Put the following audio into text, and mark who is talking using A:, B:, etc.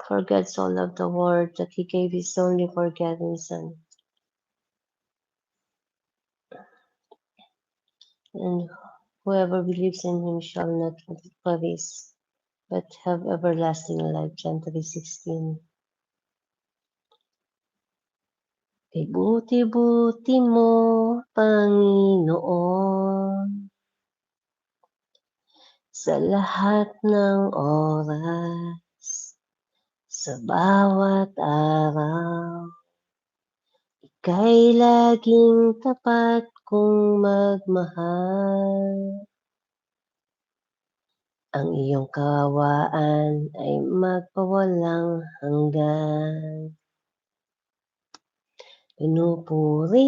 A: For God so loved the world that he gave his only begotten Son, and whoever believes in him shall not perish, but have everlasting life. John 3:16. Kay buti-buti mo, Panginoon, sa lahat ng oras, sa bawat araw. Ika'y laging tapat kong magmahal. Ang iyong kawaan ay magpawalang hanggan. Pinupuri